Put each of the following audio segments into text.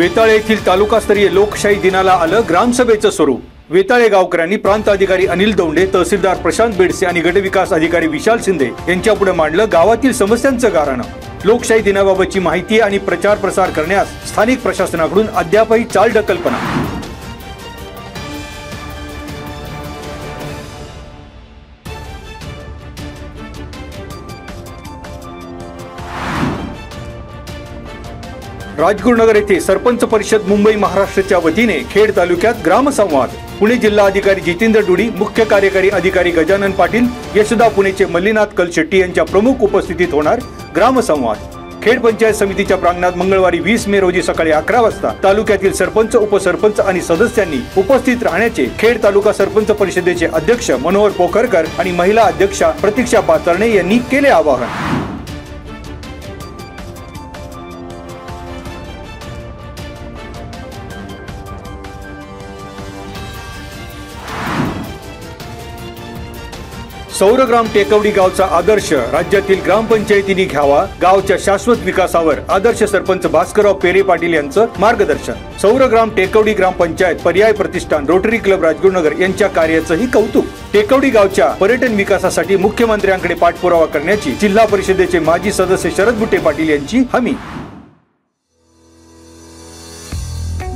वेताळे येथील तालुकास्तरीय लोकशाही दिनाला आलं ग्रामसभेचं स्वरूप। वेताळे गावकऱ्यांनी प्रांत अधिकारी अनिल दौंडे, तहसीलदार प्रशांत बेडसे आणि गटविकास अधिकारी विशाल शिंदे यांच्यापुढे मांडलं गावातील समस्यांचं गाऱ्हाणं। लोकशाही दिनाबाबतची माहिती आणि प्रचार प्रसार करण्यास स्थानिक प्रशासनाकडून अद्यापही चालढकलपणा। राजगुरुनगर येथे सरपंच परिषद मुंबई महाराष्ट्राच्या वतीने खेड तालुक्यात ग्रामसंवाद। पुणे जिल्हा अधिकारी जितेंद्र डुडी, मुख्य कार्यकारी अधिकारी गजानन पाटील, यशोदा पुणेचे मल्लीनाथ कलशेट्टी यांच्या प्रमुख उपस्थितीत होणार ग्रामसंवाद। खेड पंचायत समितीच्या प्रांगणात मंगळवारी 20 मे रोजी सकाळी 11 वाजता तालुक्यातील सरपंच, उपसरपंच आणि सदस्यांनी उपस्थित राहण्याचे खेड तालुका सरपंच परिषदेचे अध्यक्ष मनोहर पोखरकर आणि महिला अध्यक्षा प्रतीक्षा पातरणे यांनी केले आवाहन। सौरग्राम टेकवडी गावचा आदर्श राज्यातील ग्रामपंचायतींनी घ्यावा। गावच्या शाश्वत विकासावर आदर्श सरपंच भास्करराव पेरे पाटील यांचं मार्गदर्शन। सौरग्राम टेकवडी ग्रामपंचायत पर्याय प्रतिष्ठान, रोटरी क्लब राजगुरुनगर यांच्या कार्याचंही कौतुक। टेकवडी गावच्या पर्यटन विकासासाठी मुख्यमंत्र्यांकडे पाठपुरावा करण्याची जिल्हा परिषदेचे माजी सदस्य शरद बुट्टे पाटील यांची हमी।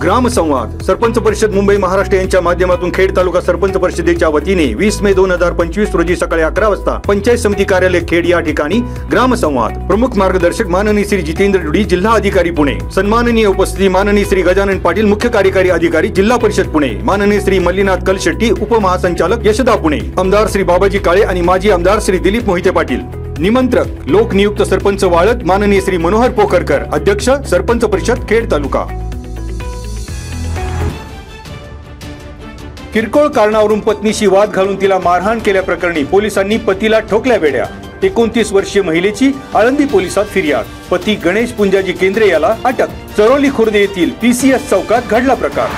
ग्रामसंवाद सरपंच परिषद मुंबई महाराष्ट्र यांच्या माध्यमातून खेड तालुका सरपंच परिषदेच्या वतीने 20 मे 2025 रोजी सकाळी 11 वाजता पंचायत समिती कार्यालय खेड या ठिकाणी ग्रामसंवाद। प्रमुख मार्गदर्शक माननीय श्री जितेंद्र डुडी, जिल्हा अधिकारी पुणे। सन्माननीय उपस्थिती माननीय श्री गजानन पाटील, मुख्य कार्यकारी अधिकारी जिल्हा परिषद पुणे। माननीय श्री मल्लीनाथ कलशेट्टी, उपमहासंचालक यशोदा पुणे। आमदार श्री बाबाजी काळे आणि माजी आमदार श्री दिलीप मोहिते पाटील। निमंत्रक लोकनियुक्त सरपंच वाळद माननीय श्री मनोहर पोखरकर, अध्यक्ष सरपंच परिषद खेड तालुका। किरकोळ कारणावरून पत्नीशी वाद घालून तिला मारहाण केल्याप्रकरणी पोलिसांनी पतीला ठोकल्या बेड्या। 29 वर्षीय महिलेची आळंदी पोलिसात फिर्याद। पती गणेश पुंजाजी केंद्रे याला अटक। चरोली खुर्द येथील PCS चौकात घडला प्रकार।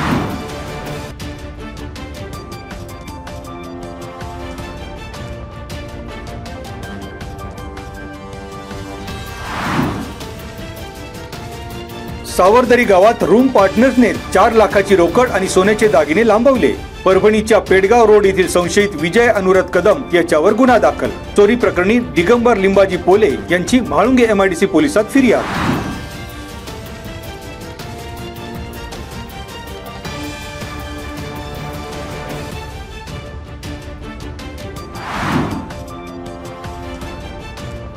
सावरदरी गावात रूम पार्टनर्सने 4 लाखाची रोकड आणि सोन्याचे दागिने लांबवले। परभणीच्या पेडगाव रोड येथील संशयित विजय अनुराध कदम याच्यावर गुन्हा दाखल। चोरी प्रकरणी दिगंबर लिंबाजी पोले यांची म्हाळुंगे MIDC पोलिसात फिर्याद।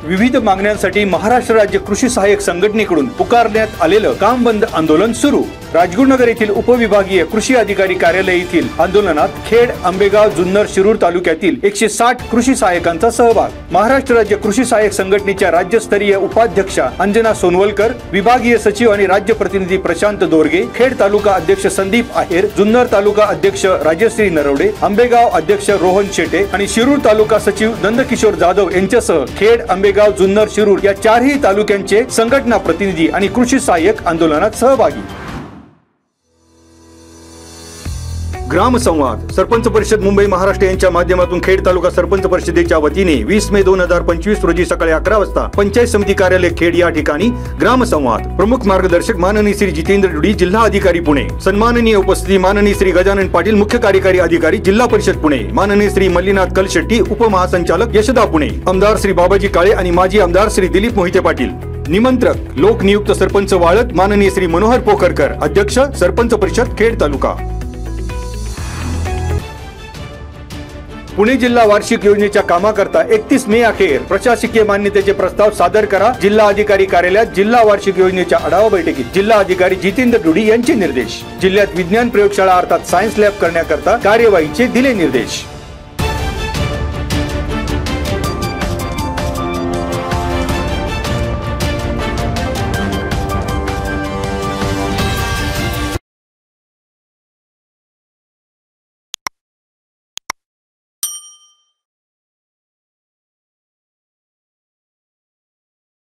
विविध मागण्यांसाठी महाराष्ट्र राज्य कृषी सहाय्यक संघटनेकडून पुकारण्यात आलेलं काम बंद आंदोलन सुरू। राजगुरुनगर येथील उपविभागीय कृषी अधिकारी कार्यालय येथील आंदोलनात खेड, आंबेगाव, जुन्नर, शिरूर तालुक्यातील 160 कृषी सहाय्यकांचा सहभाग। महाराष्ट्र राज्य कृषी सहाय्यक संघटनेच्या राज्यस्तरीय उपाध्यक्षा अंजना सोनवलकर, विभागीय सचिव आणि राज्य प्रतिनिधी प्रशांत दोरगे, खेड तालुका अध्यक्ष संदीप आहेर, जुन्नर तालुका अध्यक्ष राजश्री नरवडे, आंबेगाव अध्यक्ष रोहन शेटे आणि शिरूर तालुका सचिव नंदकिशोर जाधव यांच्यासह खेड, आंबेगाव, जुन्नर, शिरूर या 4ही तालुक्यांचे संघटना प्रतिनिधी आणि कृषी सहाय्यक आंदोलनात सहभागी। ग्रामसंवाद सरपंच परिषद मुंबई महाराष्ट्र यांच्या माध्यमातून खेड तालुका सरपंच परिषदेच्या वतीने 20 मे 2025 रोजी सकाळी 11 वाजता पंचायत समिती कार्यालय खेड या ठिकाणी ग्रामसंवाद। प्रमुख मार्गदर्शक माननीय श्री जितेंद्र डुडी, जिल्हा अधिकारी पुणे। सन्माननीय उपस्थिती माननीय श्री गजानन पाटील, मुख्य कार्यकारी अधिकारी जिल्हा परिषद पुणे। माननीय श्री मल्लीनाथ कलशेट्टी, उपमहासंचालक यशोदा पुणे। आमदार श्री बाबाजी काळे आणि माजी आमदार श्री दिलीप मोहिते पाटील। निमंत्रक लोकनियुक्त सरपंच वाळद माननीय श्री मनोहर पोखरकर, अध्यक्ष सरपंच परिषद खेड तालुका। पुणे जिल्हा वार्षिक योजनेच्या कामाकरता 31 मे अखेर प्रशासकीय मान्यतेचे प्रस्ताव सादर करा। जिल्हा अधिकारी कार्यालयात जिल्हा वार्षिक योजनेच्या आढावा बैठकीत जिल्हा अधिकारी जितेंद्र डुडी यांचे निर्देश। जिल्ह्यात विज्ञान प्रयोगशाळा अर्थात सायन्स लॅब करण्याकरता कार्यवाहीचे दिले निर्देश।